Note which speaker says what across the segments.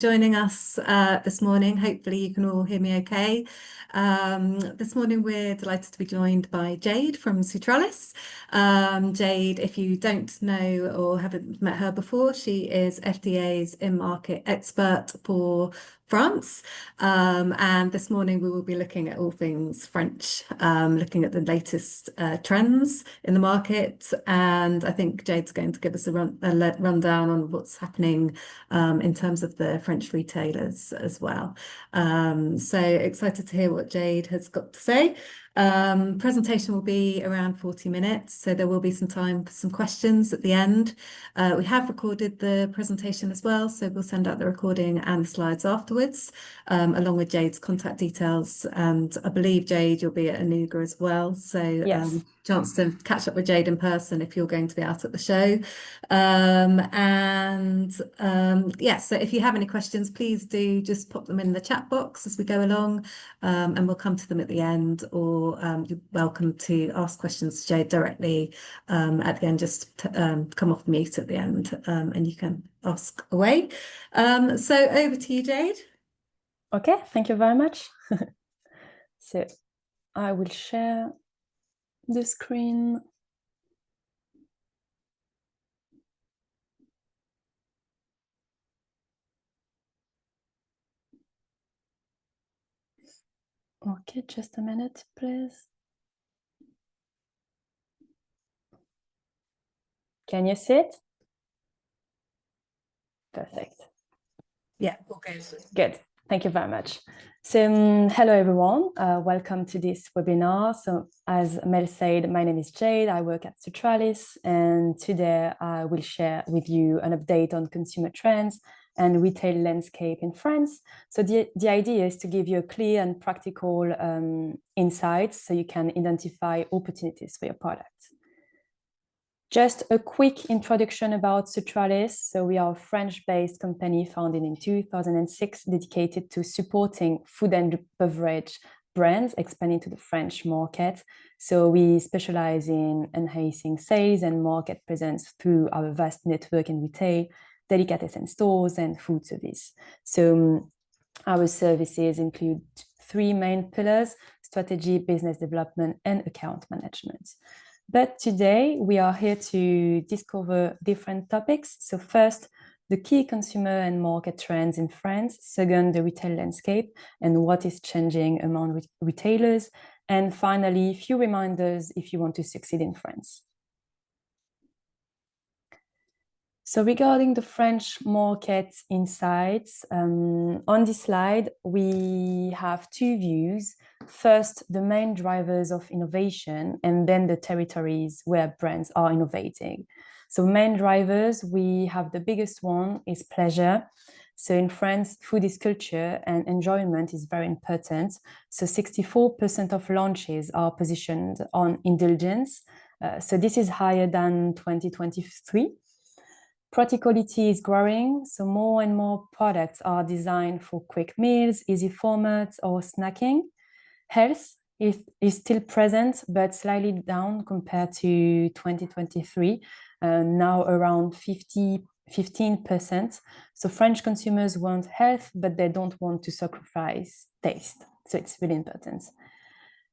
Speaker 1: Joining us this morning. Hopefully you can all hear me okay. This morning we're delighted to be joined by Jade from Sutralis. Jade, if you don't know or haven't met her before, she is FDA's in-market expert for France. And this morning we will be looking at all things French, looking at the latest trends in the market. And I think Jade's going to give us a rundown on what's happening in terms of the French retailers as well. So excited to hear what Jade has got to say. Presentation will be around 40 minutes, so there will be some time for some questions at the end. We have recorded the presentation as well, so we'll send out the recording and the slides afterwards, along with Jade's contact details. And I believe, Jade, you'll be at Anuga as well, so
Speaker 2: Yes.
Speaker 1: chance to catch up with Jade in person if you're going to be out at the show. Yeah, so if you have any questions, please do just pop them in the chat box as we go along, and we'll come to them at the end, or you're welcome to ask questions to Jade directly at the end. Just come off mute at the end, and you can ask away. So over to you, Jade.
Speaker 2: Okay, thank you very much. So I will share the screen. Okay, just a minute, please. Can you see it? Perfect.
Speaker 1: Yeah, okay.
Speaker 2: Good. Thank you very much. So hello, everyone. Welcome to this webinar. So as Mel said, my name is Jade. I work at Sutralis, and today I will share with you an update on consumer trends and retail landscape in France. So the idea is to give you a clear and practical insights so you can identify opportunities for your product. Just a quick introduction about Sutralis. So we are a French-based company founded in 2006, dedicated to supporting food and beverage brands expanding to the French market. So we specialize in enhancing sales and market presence through our vast network in retail, delicatessen stores, and food service. So our services include three main pillars: strategy, business development, and account management. But today we are here to discover different topics. So first, the key consumer and market trends in France. Second, the retail landscape and what is changing among retailers. And finally, a few reminders if you want to succeed in France. So regarding the French market insights, on this slide, we have two views. First, the main drivers of innovation, and then the territories where brands are innovating. So main drivers, we have the biggest one is pleasure. So in France, food is culture and enjoyment is very important. So 64% of launches are positioned on indulgence. So this is higher than 2023. Practicality is growing, so more and more products are designed for quick meals, easy formats, or snacking. Health is still present, but slightly down compared to 2023, now around 15%. So French consumers want health, but they don't want to sacrifice taste. So it's really important.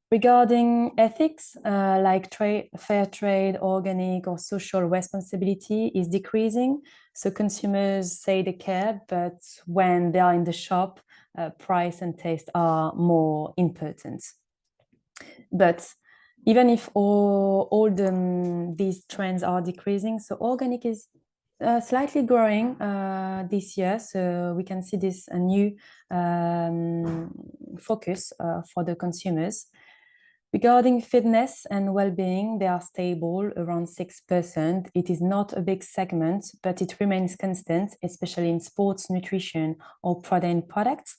Speaker 2: Regarding ethics, like fair trade, organic, or social responsibility is decreasing. So consumers say they care, but when they are in the shop, price and taste are more important. But even if all these trends are decreasing, so organic is slightly growing this year. So we can see this a new focus for the consumers. Regarding fitness and well-being, they are stable, around 6%. It is not a big segment, but it remains constant, especially in sports, nutrition, or protein products.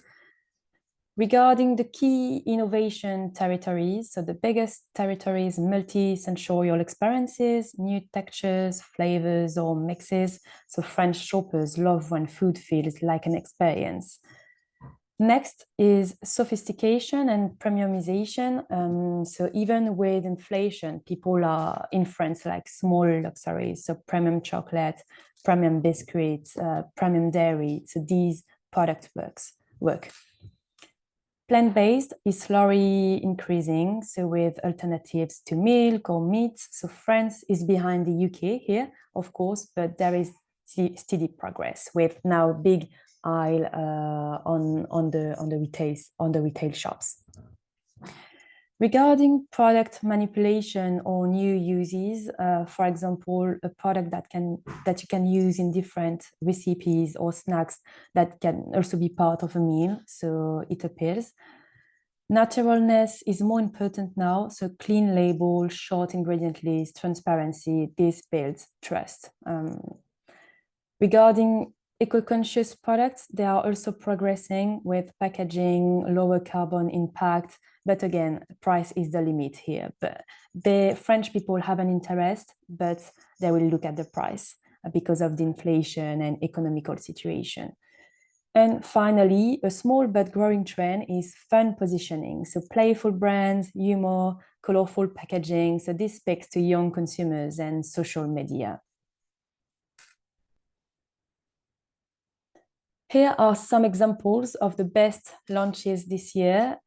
Speaker 2: Regarding the key innovation territories, so the biggest territory is multi-sensorial experiences, new textures, flavors, or mixes. So French shoppers love when food feels like an experience. Next is sophistication and premiumization. So even with inflation, people are in France like small luxuries, so premium chocolate, premium biscuits, premium dairy. So these product work. Plant-based is slowly increasing, so with alternatives to milk or meat. So France is behind the UK here, of course, but there is steady progress with now big aisle on the retail shops. Regarding product manipulation or new uses, for example, a product that you can use in different recipes or snacks that can also be part of a meal, so it appears. Naturalness is more important now, so clean label, short ingredient list, transparency, this builds trust. Regarding eco-conscious products, they are also progressing with packaging, lower carbon impact, but again, price is the limit here. But the French people have an interest, but they will look at the price because of the inflation and economical situation. And finally, a small but growing trend is fun positioning. So playful brands, humor, colorful packaging. So this speaks to young consumers and social media. Here are some examples of the best launches this year.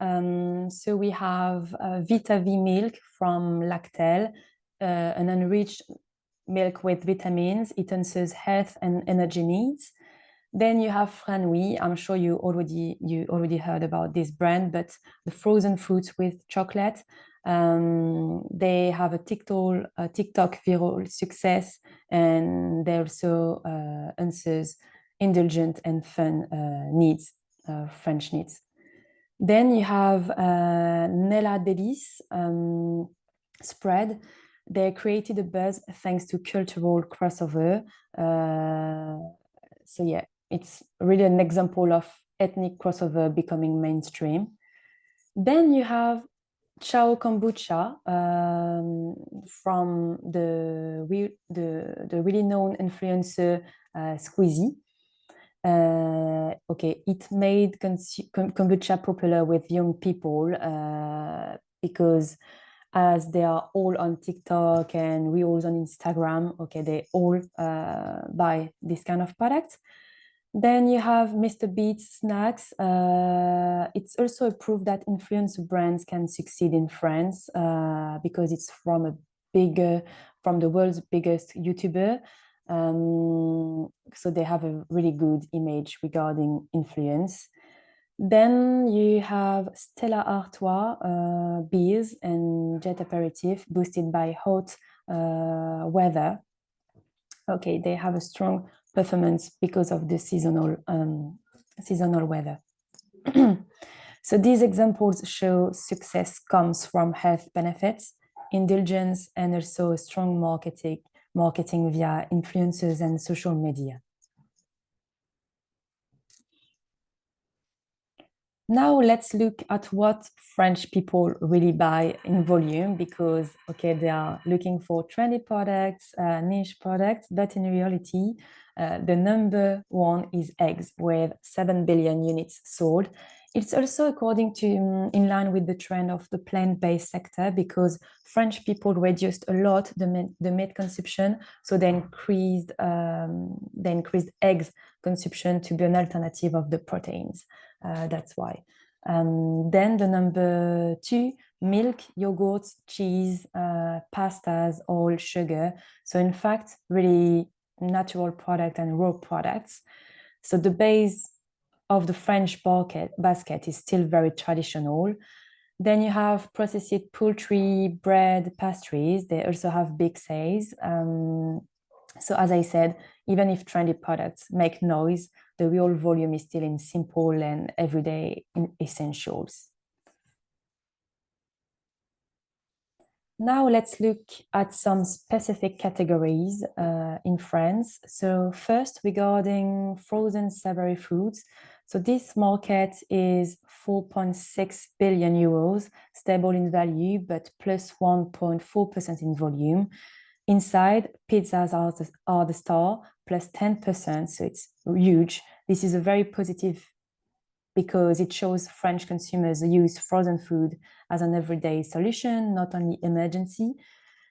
Speaker 2: So we have Vita V milk from Lactel, an enriched milk with vitamins. It answers health and energy needs. Then you have Franui. I'm sure you already heard about this brand, but the frozen fruits with chocolate. They have a TikTok viral success, and they also answers indulgent and fun needs, French needs. Then you have Nella Delis spread. They created a buzz thanks to cultural crossover. So yeah, it's really an example of ethnic crossover becoming mainstream. Then you have Chao Kombucha from the really known influencer Squeezie. It made kombucha popular with young people because as they are all on TikTok and reels on Instagram, they all buy this kind of product. Then you have Mr. Beats snacks. It's also a proof that influencer brands can succeed in France because it's from the world's biggest YouTuber. So they have a really good image regarding influence. Then you have Stella Artois beers and jet aperitif boosted by hot weather. They have a strong performance because of the seasonal weather. So these examples show success comes from health benefits, indulgence, and also strong marketing via influencers and social media. Now let's look at what French people really buy in volume because, they are looking for trendy products, niche products, but in reality, the number one is eggs with 7 billion units sold. It's also according to, in line with the trend of the plant-based sector because French people reduced a lot the meat consumption, so they increased eggs consumption to be an alternative of the proteins. That's why. Then the number two, milk, yogurts, cheese, pastas, all sugar. So in fact, really natural product and raw products. So the base of the French basket is still very traditional. Then you have processed poultry, bread, pastries. They also have big sales. So as I said, even if trendy products make noise, the real volume is still in simple and everyday essentials. Now let's look at some specific categories in France. So first, regarding frozen savory foods. So this market is 4.6 billion euros, stable in value, but plus 1.4% in volume. Inside, pizzas are the star, plus 10%, so it's huge. This is a very positive because it shows French consumers use frozen food as an everyday solution, not only emergency.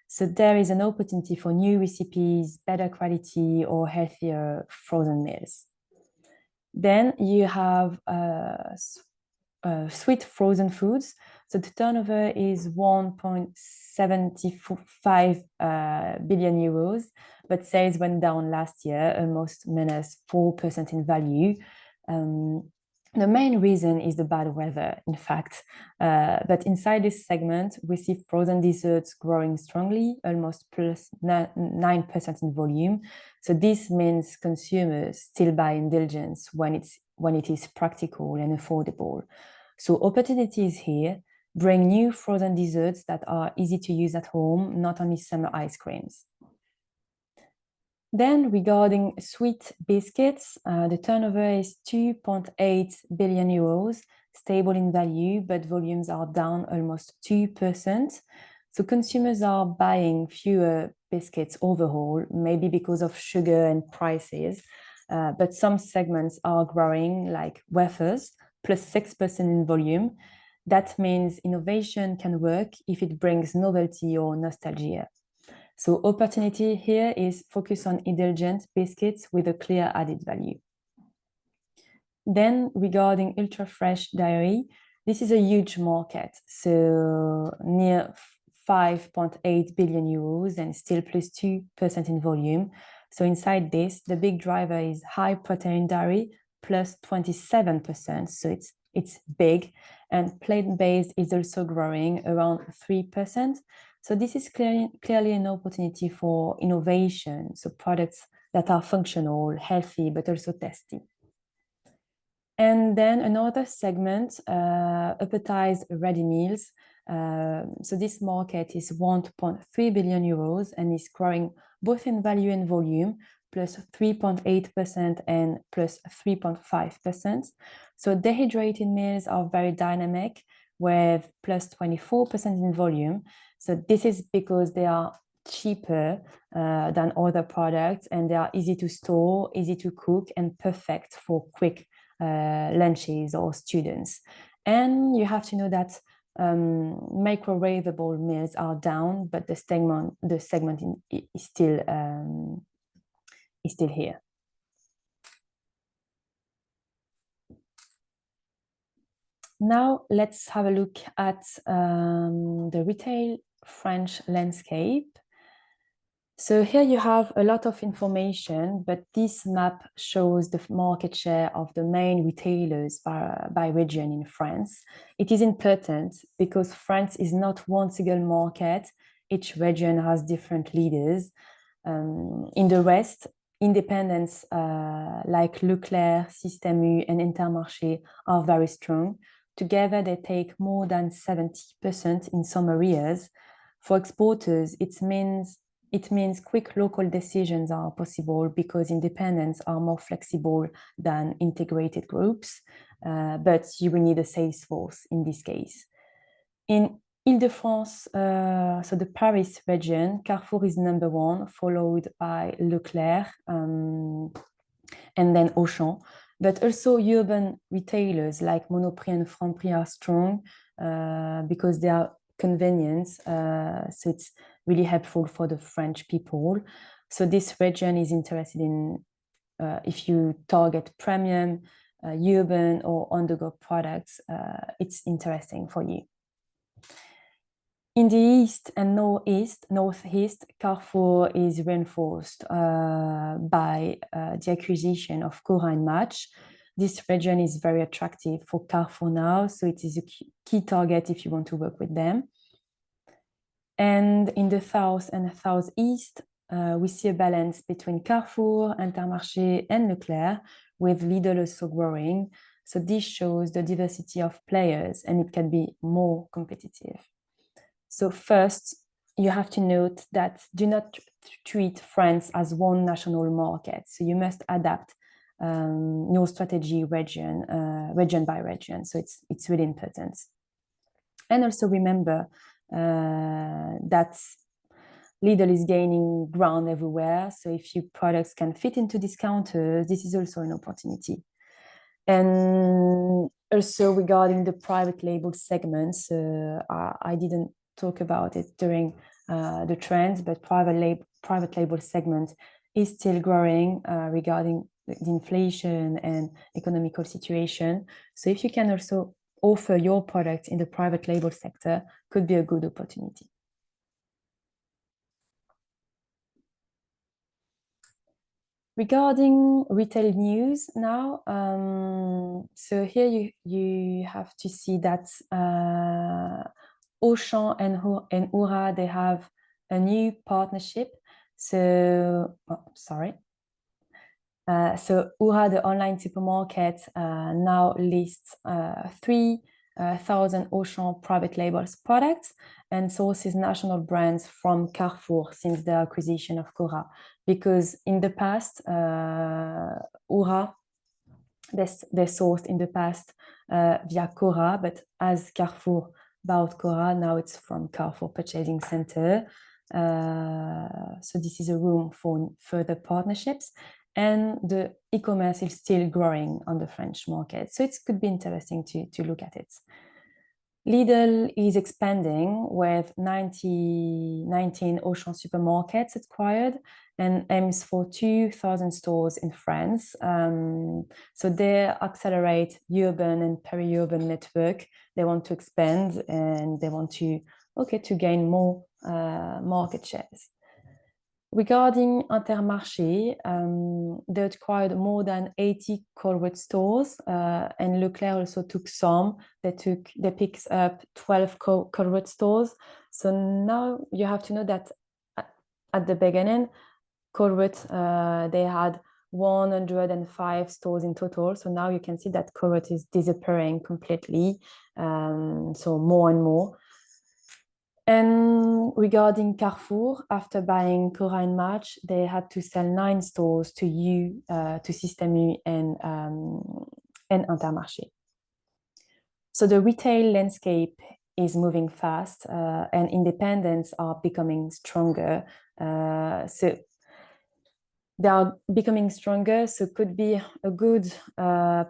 Speaker 2: So there is an opportunity for new recipes, better quality, or healthier frozen meals. Then you have sweet frozen foods. So the turnover is 1.75 billion euros, but sales went down last year, almost -4% in value. The main reason is the bad weather, in fact. But inside this segment, we see frozen desserts growing strongly, almost +9% in volume. So this means consumers still buy indulgence when it is practical and affordable. So opportunities here: bring new frozen desserts that are easy to use at home, not only summer ice creams. Then regarding sweet biscuits, the turnover is 2.8 billion euros, stable in value, but volumes are down almost 2%. So consumers are buying fewer biscuits overall, maybe because of sugar and prices, but some segments are growing, like wafers, +6% in volume. That means innovation can work if it brings novelty or nostalgia. So opportunity here is focus on indulgent biscuits with a clear added value. Then regarding ultra fresh dairy, this is a huge market, so near 5.8 billion euros and still +2% in volume. So inside this, the big driver is high protein dairy, +27%. So it's big, and plant-based is also growing around 3%. So this is clearly an opportunity for innovation, so products that are functional, healthy, but also tasty. And then another segment, appetized ready meals. So this market is 1.3 billion euros and is growing both in value and volume, +3.8% and +3.5%. So dehydrated meals are very dynamic, with +24% in volume. So this is because they are cheaper than other products, and they are easy to store, easy to cook, and perfect for quick lunches or students. And you have to know that microwavable meals are down, but the segment is still here. Now let's have a look at the retail French landscape. So here you have a lot of information, but this map shows the market share of the main retailers by region in France. It is important because France is not one single market. Each region has different leaders. In the West, independents like Leclerc, Système U, and Intermarché are very strong. Together, they take more than 70% in some areas. For exporters, it means quick local decisions are possible because independents are more flexible than integrated groups, but you will need a sales force in this case. In Île-de-France, so the Paris region, Carrefour is #1, followed by Leclerc and then Auchan. But also urban retailers like Monoprix and Franprix are strong because they are convenient. So it's really helpful for the French people. So this region is interested in if you target premium, urban or on-the-go products, it's interesting for you. In the east and northeast, Carrefour is reinforced by the acquisition of Cora and Match. This region is very attractive for Carrefour now, so it is a key target if you want to work with them. And in the south and southeast, we see a balance between Carrefour, Intermarché, and Leclerc, with Lidl also growing. So this shows the diversity of players, and it can be more competitive. So first, you have to note that do not treat France as one national market. So you must adapt your strategy region by region. So it's really important. And also remember that Lidl is gaining ground everywhere. So if your products can fit into discounters, this is also an opportunity. And also regarding the private label segments, I didn't talk about it during the trends, but private label segment is still growing the inflation and economical situation. So if you can also offer your products in the private label sector, could be a good opportunity. Regarding retail news now, so here you have to see that Auchan and Oura, they have a new partnership. So, so Oura, the online supermarket, now lists 3,000 Auchan private labels products and sources national brands from Carrefour since the acquisition of Cora. Because in the past, Oura, they sourced in the past via Cora, but as Carrefour bought Cora, now it's from Carrefour Purchasing Center. So this is a room for further partnerships. And the e-commerce is still growing on the French market. So it could be interesting to look at it. Lidl is expanding with 19 Auchan supermarkets acquired and aims for 2,000 stores in France. So they accelerate urban and peri-urban network. They want to expand and they want to gain more market shares. Regarding Intermarché, they acquired more than 80 Colruyt stores, and Leclerc also took some. They picked up 12 Colruyt stores. So now you have to know that at the beginning, Colruyt, they had 105 stores in total. So now you can see that Colruyt is disappearing completely. So more and more. And regarding Carrefour, after buying Cora in March, they had to sell 9 stores to Système U and Intermarché. So the retail landscape is moving fast, and independents are becoming stronger. So they are becoming stronger, so it could be a good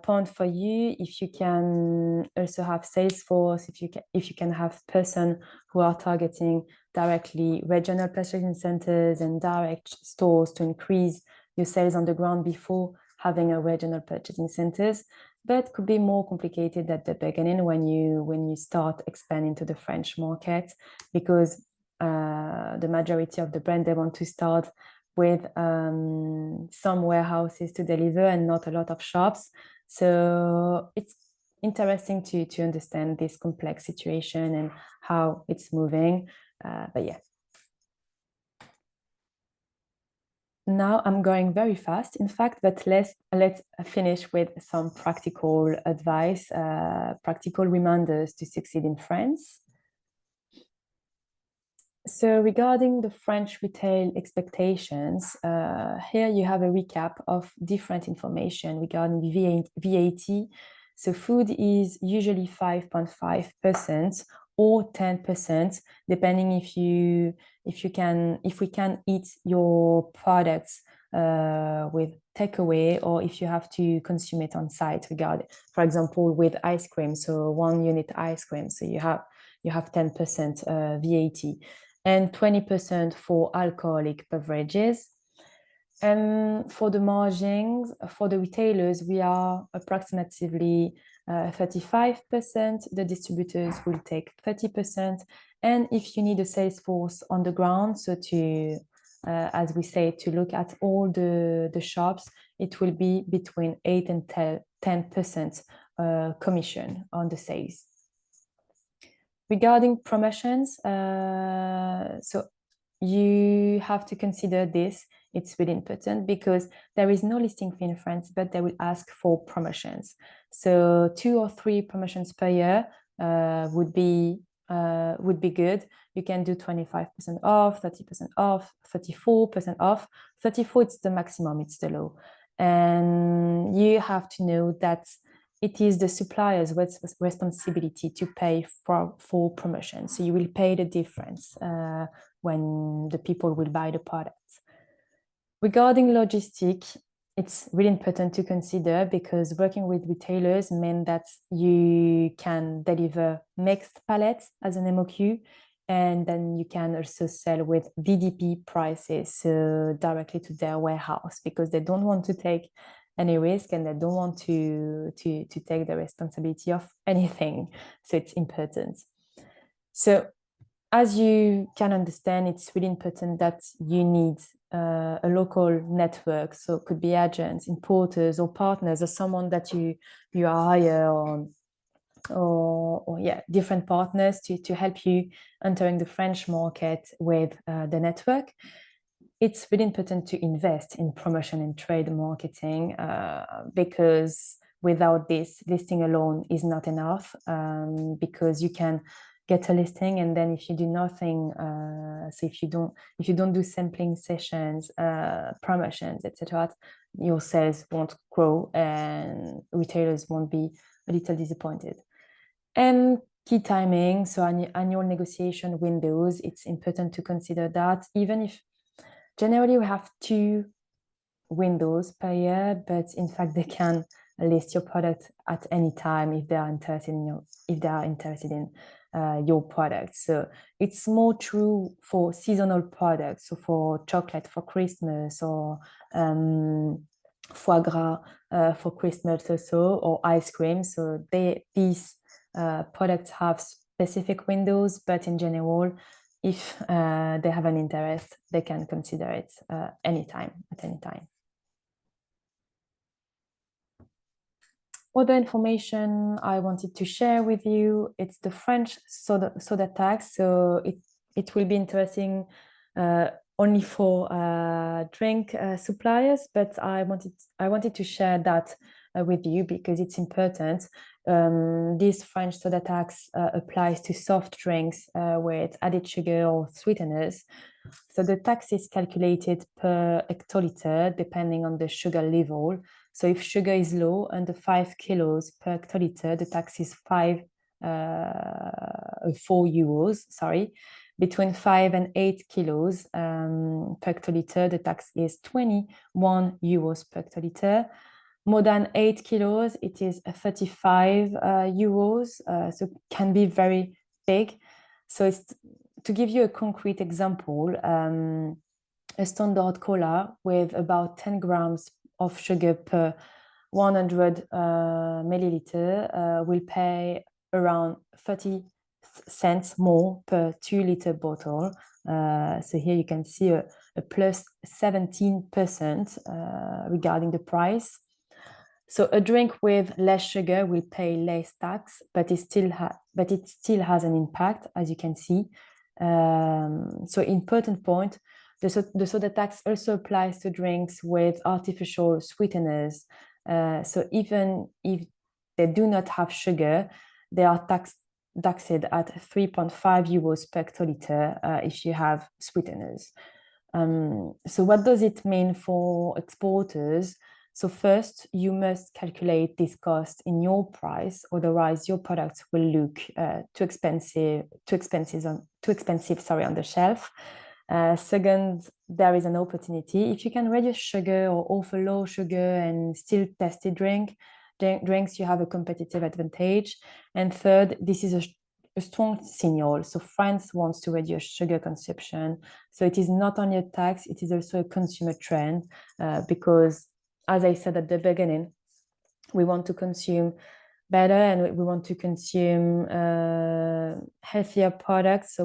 Speaker 2: point for you if you can also have sales force, if you can have person who are targeting directly regional purchasing centers and direct stores to increase your sales on the ground before having a regional purchasing centers. But could be more complicated at the beginning when you start expanding to the French market, because the majority of the brand, they want to start with some warehouses to deliver and not a lot of shops. So it's interesting to understand this complex situation and how it's moving. But yeah. Now I'm going very fast, in fact, but let's finish with some practical advice, practical reminders to succeed in France. So regarding the French retail expectations, here you have a recap of different information regarding VAT. So food is usually 5.5% or 10%, depending if we can eat your products with takeaway, or if you have to consume it on site. For example, with ice cream, so 1 unit ice cream, so you have 10% VAT. And 20% for alcoholic beverages. And for the margins, for the retailers, we are approximately 35%. The distributors will take 30%. And if you need a sales force on the ground, so as we say, to look at all the shops, it will be between 8 and 10% commission on the sales. Regarding promotions, so you have to consider this. It's really important because there is no listing fee in France, but they will ask for promotions. So 2 or 3 promotions per year would be good. You can do 25% off, 30% off, 34% off. 34, it's the maximum, it's the low. And you have to know that it is the supplier's responsibility to pay for promotion. So you will pay the difference when the people will buy the products. Regarding logistics, it's really important to consider, because working with retailers means that you can deliver mixed pallets as an MOQ, and then you can also sell with DDP prices directly to their warehouse, because they don't want to take any risk, and they don't want to take the responsibility of anything. So it's important. So as you can understand, it's really important that you need a local network. So it could be agents, importers, or partners, or someone that you hire, or yeah, different partners to help you entering the French market with the network. It's really important to invest in promotion and trade marketing, because without this, listing alone is not enough, because you can get a listing, and then if you do nothing, so if you don't do sampling sessions, promotions, etc., your sales won't grow and retailers won't be a little disappointed. And key timing, so annual negotiation windows, it's important to consider that. Even if generally we have 2 windows per year, but in fact they can list your product at any time if they are interested in your product. So it's more true for seasonal products, so for chocolate for Christmas, or foie gras for Christmas also, or ice cream. So these products have specific windows, but in general, if they have an interest, they can consider it at any time. Other information I wanted to share with you, it's the French soda tax. So it will be interesting only for drink suppliers, but I wanted to share that with you because it's important. This French soda tax applies to soft drinks with added sugar or sweeteners. So the tax is calculated per hectoliter depending on the sugar level. So if sugar is low, under 5 kilos per hectoliter, the tax is 4 euros, sorry. Between 5 and 8 kilos per hectoliter, the tax is 21 euros per hectoliter. More than 8 kilos, it is 35 euros, so it can be very big. So it's, to give you a concrete example, a standard cola with about 10 grams of sugar per 100 milliliter will pay around 30 cents more per 2-liter bottle. So here you can see a plus 17% regarding the price. So a drink with less sugar will pay less tax, but it still has an impact, as you can see. So important point, the soda tax also applies to drinks with artificial sweeteners. So even if they do not have sugar, they are taxed at 3.5 euros per hectoliter if you have sweeteners. So what does it mean for exporters? So first, you must calculate this cost in your price, otherwise your products will look too expensive on the shelf. Second, there is an opportunity. If you can reduce sugar or offer low sugar and still tasty drinks, you have a competitive advantage. And third, this is a strong signal. So France wants to reduce sugar consumption. So it is not only a tax, it is also a consumer trend because, as I said at the beginning, we want to consume better and we want to consume healthier products. So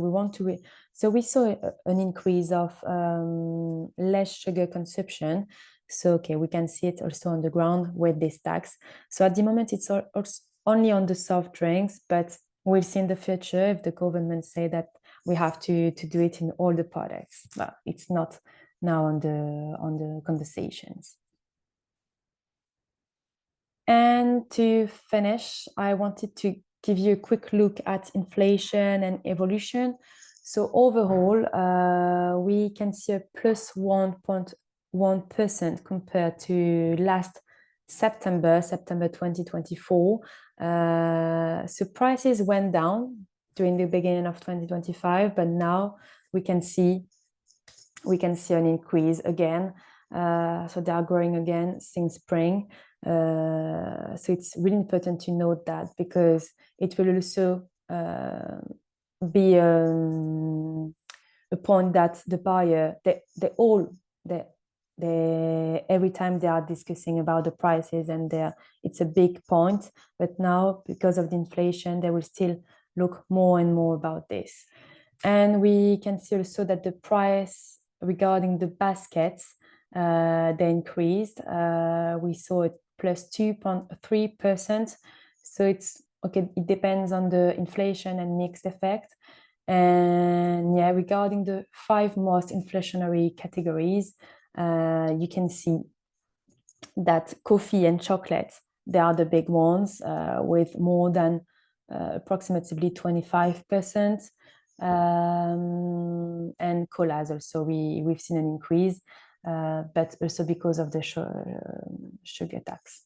Speaker 2: we saw an increase of less sugar consumption. So okay, we can see it also on the ground with this tax. So at the moment, it's only on the soft drinks, but we'll see in the future if the government say that we have to do it in all the products. But it's not now on the conversations. And to finish, I wanted to give you a quick look at inflation and evolution. So overall, we can see a plus 1.1% compared to last September 2024. So prices went down during the beginning of 2025, but now we can see an increase again. So they are growing again since spring. So it's really important to note that because it will also be a point that the buyer, every time they are discussing about the prices, and it's a big point. But now, because of the inflation, they will still look more and more about this. And we can see also that the price regarding the baskets, they increased. We saw it plus 2.3%. So it's okay, it depends on the inflation and mixed effect. And yeah, regarding the 5 most inflationary categories, you can see that coffee and chocolate, they are the big ones, with more than approximately 25%. And colas also, we've seen an increase, but also because of the sugar tax.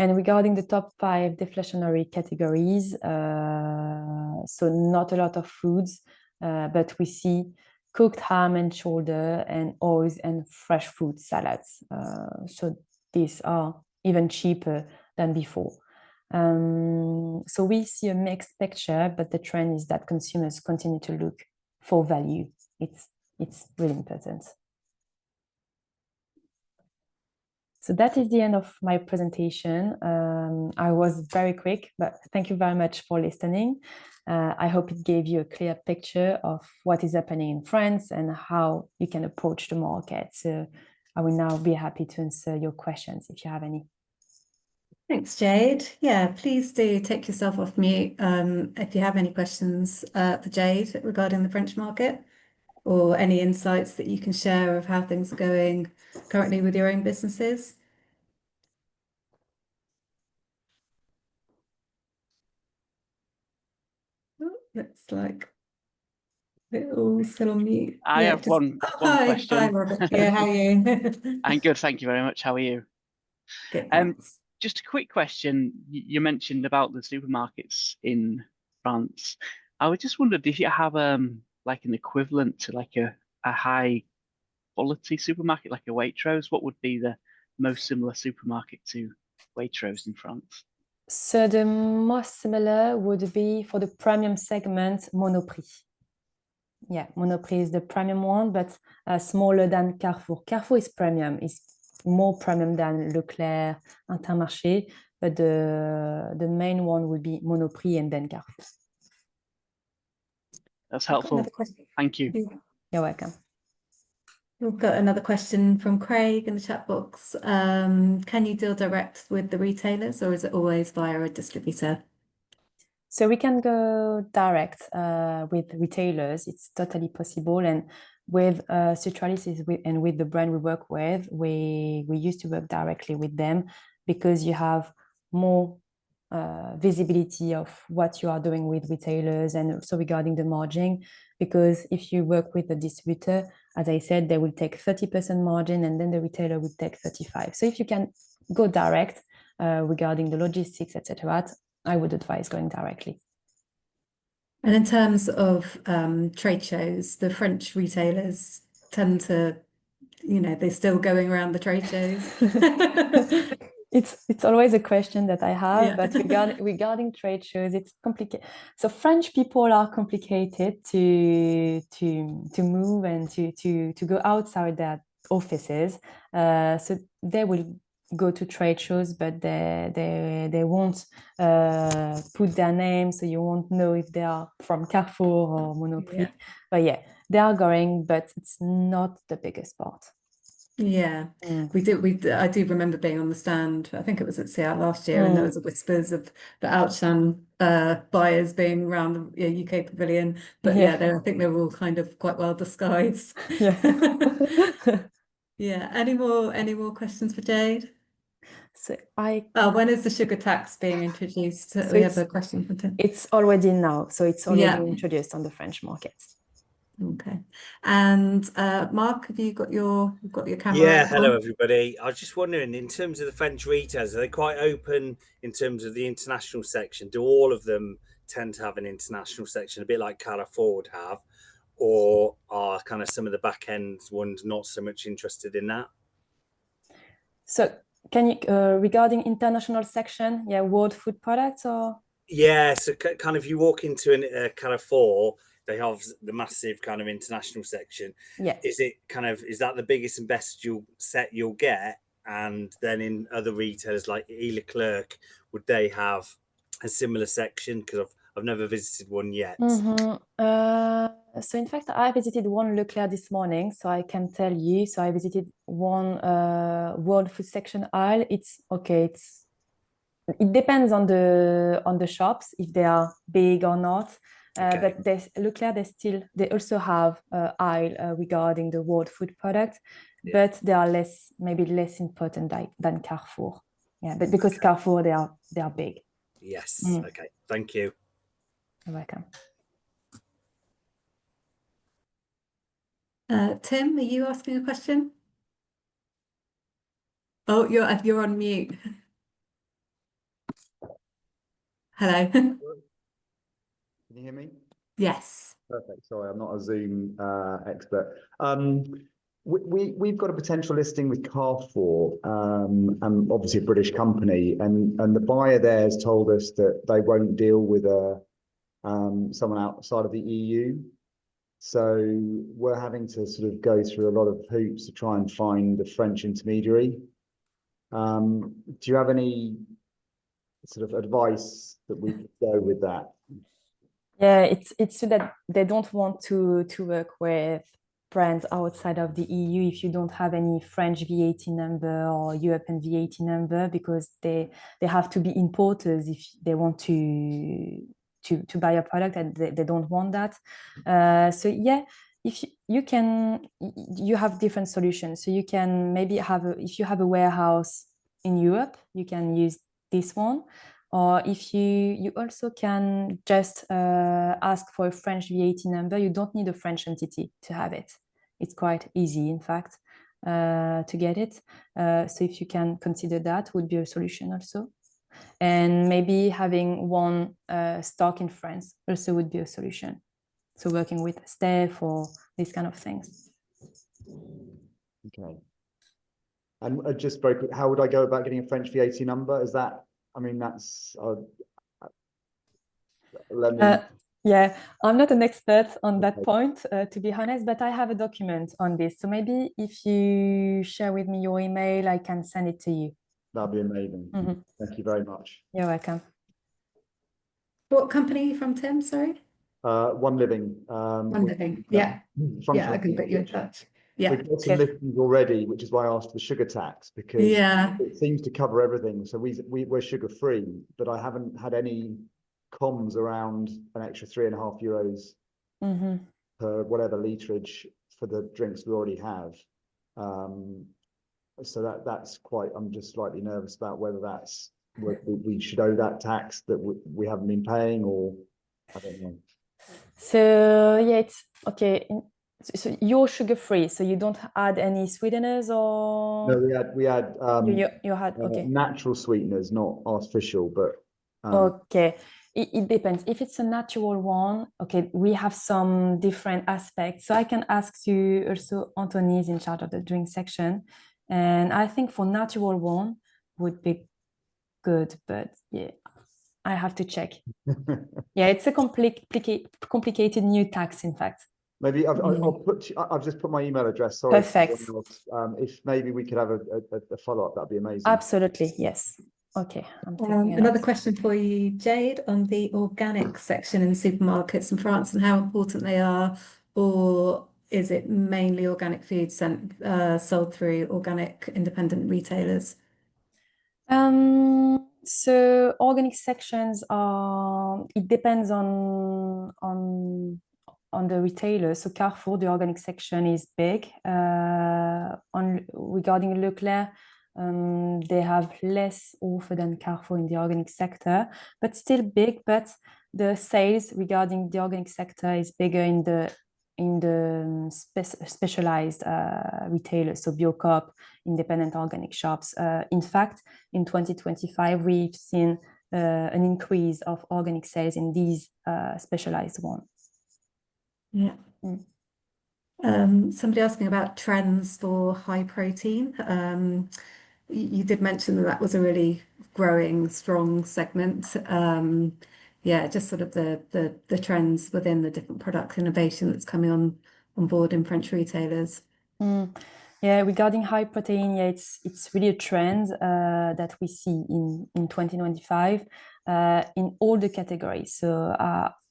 Speaker 2: And regarding the top 5 deflationary categories, so not a lot of foods, but we see cooked ham and shoulder and oils and fresh fruit salads. So these are even cheaper than before. So we see a mixed picture, but the trend is that consumers continue to look for value. It's really important. So that is the end of my presentation. I was very quick, but thank you very much for listening. I hope it gave you a clear picture of what is happening in France and how you can approach the market. So I will now be happy to answer your questions if you have any.
Speaker 1: Thanks, Jade. Yeah, please do take yourself off mute if you have any questions for Jade regarding the French market, or any insights that you can share of how things are going currently with your own businesses. Oh, looks like they're all still on mute.
Speaker 3: I have one
Speaker 1: Hi,
Speaker 3: question.
Speaker 1: Robert. Yeah, how are you?
Speaker 3: I'm good, thank you very much. How are you?
Speaker 1: Good, thanks.
Speaker 3: Just a quick question. You mentioned about the supermarkets in France. I was just wondered if you have like an equivalent to like a high quality supermarket, like a Waitrose. What would be the most similar supermarket to Waitrose in France?
Speaker 2: So the most similar would be for the premium segment, Monoprix. Yeah, Monoprix is the premium one, but smaller than Carrefour. Carrefour is premium, is more premium than Leclerc, Intermarché, but the main one would be Monoprix and then Carrefour.
Speaker 3: That's helpful. Thank you.
Speaker 2: You're welcome.
Speaker 1: We've got another question from Craig in the chat box. Can you deal direct with the retailers, or is it always via a distributor?
Speaker 2: So we can go direct with retailers. It's totally possible. And with Sutralis and with the brand we work with, we used to work directly with them because you have more visibility of what you are doing with retailers, and also regarding the margin. Because if you work with the distributor, as I said, they will take 30% margin, and then the retailer will take 35%. So if you can go direct regarding the logistics, etc., I would advise going directly.
Speaker 1: And in terms of trade shows, the French retailers tend to, they're still going around the trade shows.
Speaker 2: It's always a question that I have,
Speaker 1: Yeah.
Speaker 2: but regarding trade shows, it's complicated. So French people are complicated to move and to go outside their offices. So they will go to trade shows, but they won't put their name, so you won't know if they are from Carrefour or Monoprix. Yeah. But yeah, they are going, but it's not the biggest part.
Speaker 1: Yeah, I do remember being on the stand. I think it was at Seattle last year, and there was whispers of the Outchan buyers being around the UK pavilion. But yeah, I think they were all kind of quite well disguised.
Speaker 2: Yeah.
Speaker 1: Yeah. Any more questions for Jade?
Speaker 2: So
Speaker 1: when is the sugar tax being introduced? So we have a question from Tim.
Speaker 2: It's already now, so it's already introduced on the French market.
Speaker 1: Okay. And Mark, have you got your camera?
Speaker 4: Yeah, hello everybody. I was just wondering, in terms of the French retailers, are they quite open in terms of the international section? Do all of them tend to have an international section, a bit like Carrefour would have, or are kind of some of the back end ones not so much interested in that?
Speaker 2: So can you regarding international section, world food products, or?
Speaker 4: Yeah, so kind of you walk into a Carrefour, they have the massive kind of international section.
Speaker 2: Yeah.
Speaker 4: Is that the biggest and best you'll get? And then in other retailers like Leclerc, would they have a similar section? Because I've never visited one yet.
Speaker 2: So in fact, I visited one Leclerc this morning, so I can tell you. So I visited one World Food section aisle. It's okay. It depends on the shops if they are big or not.
Speaker 4: Okay.
Speaker 2: But Leclerc, they also have aisle regarding the world food product, but they are maybe less important than Carrefour. Yeah, but because Carrefour, they are big.
Speaker 4: Yes. Okay. Thank you.
Speaker 2: You're welcome.
Speaker 1: Tim, are you asking a question? Oh, you're on mute. Hello.
Speaker 5: Can you hear me?
Speaker 1: Yes.
Speaker 5: Perfect. Sorry, I'm not a Zoom expert. We've got a potential listing with Carrefour, and obviously a British company, and the buyer there has told us that they won't deal with someone outside of the EU. So we're having to sort of go through a lot of hoops to try and find a French intermediary. Do you have any sort of advice that we could go with that?
Speaker 2: Yeah, it's true that they don't want to work with brands outside of the EU if you don't have any French VAT number or European VAT number, because they have to be importers if they want to buy a product, and they don't want that. So yeah, if you have different solutions. So you can maybe if you have a warehouse in Europe, you can use this one. Or if you also can just ask for a French VAT number. You don't need a French entity to have it. It's quite easy, in fact, to get it. So if you can consider that, would be a solution also. And maybe having one stock in France also would be a solution. So working with staff or these kind of things.
Speaker 5: Okay. And just very quick, how would I go about getting a French VAT number? Is that, I mean, that's let me.
Speaker 2: Yeah, I'm not an expert on that point, to be honest, but I have a document on this. So maybe if you share with me your email, I can send it to you.
Speaker 5: That'd be amazing. Thank you very much.
Speaker 2: You're welcome.
Speaker 1: What company are you from, Tim? Sorry.
Speaker 5: One Living.
Speaker 1: One Living. Yeah. Yeah, I can put you in touch. Yeah.
Speaker 5: We've got some listings already, which is why I asked for the sugar tax, because it seems to cover everything. So we're sugar free, but I haven't had any comms around an extra €3.5 per whatever literage for the drinks we already have. So that's quite, I'm just slightly nervous about whether we should owe that tax that we haven't been paying, or I don't know.
Speaker 2: So yeah, it's okay. So you're sugar free, so you don't add any sweeteners, or
Speaker 5: no? We had
Speaker 2: you had okay,
Speaker 5: natural sweeteners, not artificial, but
Speaker 2: okay. It depends. If it's a natural one, okay, we have some different aspects. So I can ask you also. Anthony is in charge of the drink section, and I think for natural one would be good, but yeah, I have to check. Yeah, it's a complicated new tax, in fact.
Speaker 5: Maybe I've just put my email address. Sorry.
Speaker 2: Perfect.
Speaker 5: If maybe we could have a follow-up, that'd be amazing.
Speaker 2: Absolutely, yes. Okay.
Speaker 1: Another question for you, Jade, on the organic section in supermarkets in France and how important they are, or is it mainly organic food sold through organic independent retailers?
Speaker 2: So organic sections it depends on the retailer. So Carrefour, the organic section is big. Regarding Leclerc, they have less offer than Carrefour in the organic sector, but still big. But the sales regarding the organic sector is bigger in the specialized retailers, so Biocoop, independent organic shops. In fact, in 2025, we've seen an increase of organic sales in these specialized ones.
Speaker 1: Yeah. Somebody asking about trends for high protein. You did mention that was a really growing, strong segment. yeah, just sort of the trends within the different product innovation that's coming on board in French retailers.
Speaker 2: Yeah, regarding high protein, yeah, it's really a trend that we see in 2025 in all the categories. So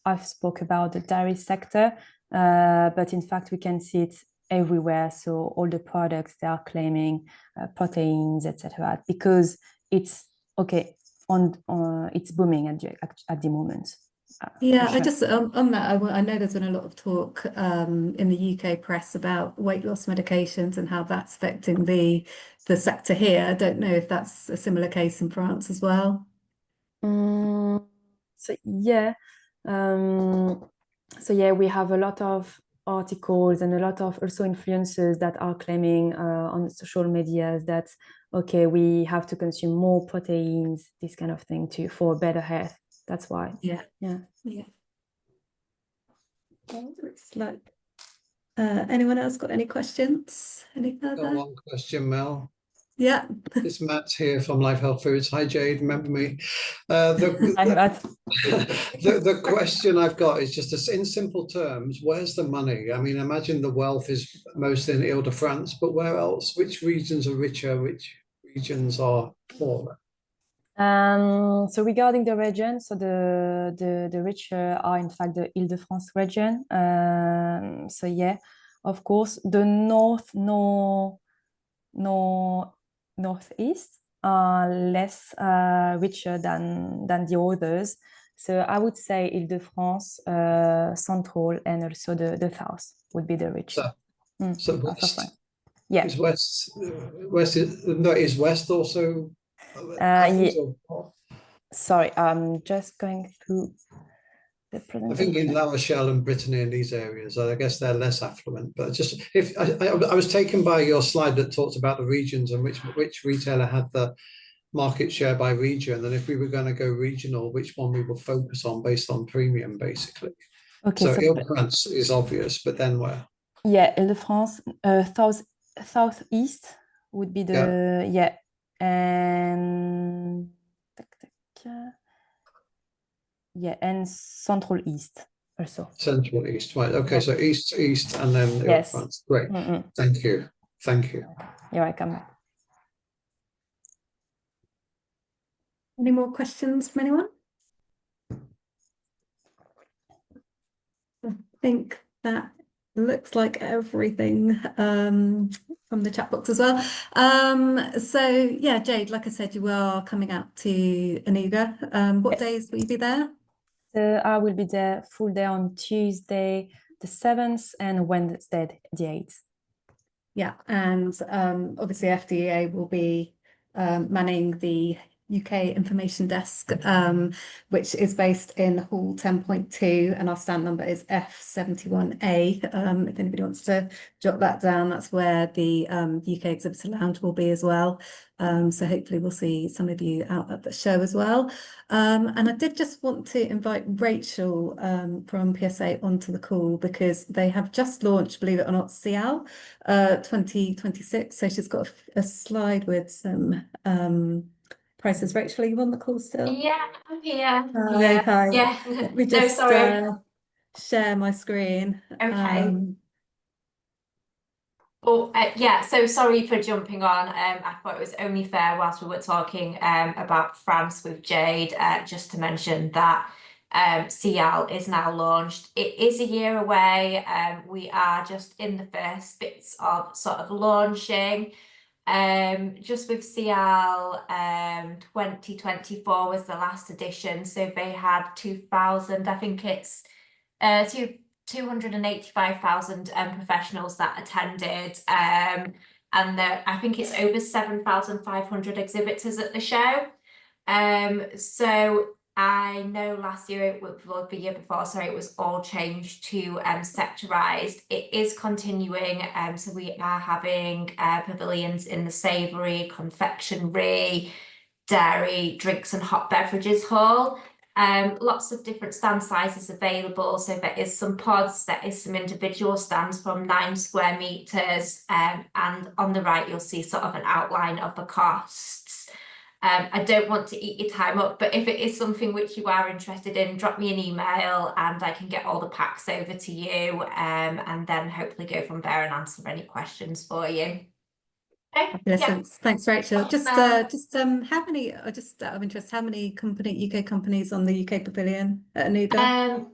Speaker 2: I've spoke about the dairy sector, but in fact we can see it everywhere. So all the products, they are claiming proteins, etc., because it's okay it's booming at the moment.
Speaker 1: Yeah,
Speaker 2: sure.
Speaker 1: I just on that, I know there's been a lot of talk in the UK press about weight loss medications and how that's affecting the sector here. I don't know if that's a similar case in France as well.
Speaker 2: So yeah, we have a lot of articles and a lot of also influencers that are claiming on social medias that okay, we have to consume more proteins, this kind of thing for better health. That's why.
Speaker 1: Yeah. It's like, anyone else got any questions? Any further?
Speaker 6: Got one question, Mel.
Speaker 1: Yeah.
Speaker 6: It's Matt here from Life Health Foods. Hi, Jade. Remember me?
Speaker 2: I'm Matt.
Speaker 6: The question I've got is just in simple terms, where's the money? I mean, imagine the wealth is most in Ile-de-France, but where else? Which regions are richer? Which regions are poorer?
Speaker 2: So regarding the region, so the richer are in fact the Ile-de-France region. So yeah, of course, the northeast are less richer than the others. So I would say Ile-de-France, Central, and also the south would be the richer.
Speaker 6: So west,
Speaker 2: yeah.
Speaker 6: Is west also?
Speaker 2: Sorry, I'm just going through the presentation.
Speaker 6: I think in La Rochelle and Brittany and these areas, I guess they're less affluent. But just if I was taken by your slide that talked about the regions and which retailer had the market share by region, and if we were going to go regional, which one we will focus on based on premium, basically. Okay, so Ile-de-France is obvious, but then where?
Speaker 2: Yeah, Ile-de-France, southeast would be the and and Central East also.
Speaker 6: Central East, right? Okay, so East, and then Ile-de-France. Great, thank you.
Speaker 2: You're welcome.
Speaker 1: Any more questions from anyone? I think that looks like everything from the chat box as well. So yeah, Jade, like I said, you are coming out to Anuga. What days will you be there?
Speaker 2: I will be there full day on Tuesday the 7th and Wednesday the 8th.
Speaker 1: Yeah, and obviously FDEA will be manning the UK information desk, which is based in Hall 10.2, and our stand number is F71A. If anybody wants to jot that down, that's where the UK Exhibitor Lounge will be as well. So hopefully we'll see some of you out at the show as well. And I did just want to invite Rachel from PSA onto the call because they have just launched, believe it or not, Cial 2026. So she's got a slide with some prices. Rachel, are you on the call still?
Speaker 7: Yeah, I'm here.
Speaker 1: Hi.
Speaker 7: Yeah.
Speaker 1: Let me just share my screen.
Speaker 7: Okay. So sorry for jumping on. I thought it was only fair whilst we were talking about France with Jade, just to mention that Cial is now launched. It is a year away. We are just in the first bits of sort of launching. Just with Cial, 2024 was the last edition, so they had 2,000, I think it's 285,000 professionals that attended, and I think it's over 7,500 exhibitors at the show. So I know last year, the year before, sorry, it was all changed to sectorized. It is continuing, so we are having pavilions in the savoury, confectionery, dairy, drinks and hot beverages hall. Lots of different stand sizes available. So there is some pods, there is some individual stands from 9 square meters, and on the right you'll see sort of an outline of the costs. I don't want to eat your time up, but if it is something which you are interested in, drop me an email and I can get all the packs over to you, and then hopefully go from there and answer any questions for you. Okay. Yeah.
Speaker 1: Thanks, Rachel. Just how many? Just out of interest, how many UK companies on the UK Pavilion at Anuga?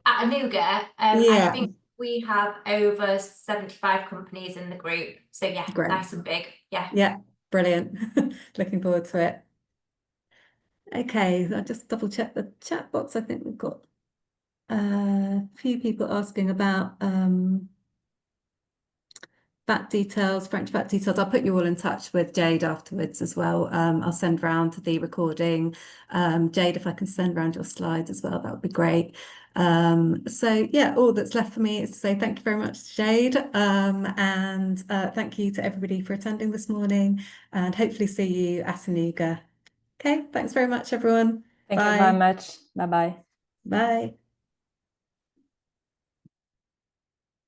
Speaker 7: At Anuga, I
Speaker 1: Yeah.
Speaker 7: think we have over 75 companies in the group. So yeah,
Speaker 1: Great.
Speaker 7: nice and big. Yeah.
Speaker 1: Yeah, brilliant. Looking forward to it. Okay, I'll just double check the chat box. I think we've got a few people asking about VAT details, French VAT details. I'll put you all in touch with Jade afterwards as well. I'll send round the recording. Jade, if I can send round your slides as well, that would be great. So yeah, all that's left for me is to say thank you very much, Jade, and thank you to everybody for attending this morning, and hopefully see you at Anuga. Okay, thanks very much, everyone.
Speaker 2: Thank you very much. Bye-bye.
Speaker 1: Bye.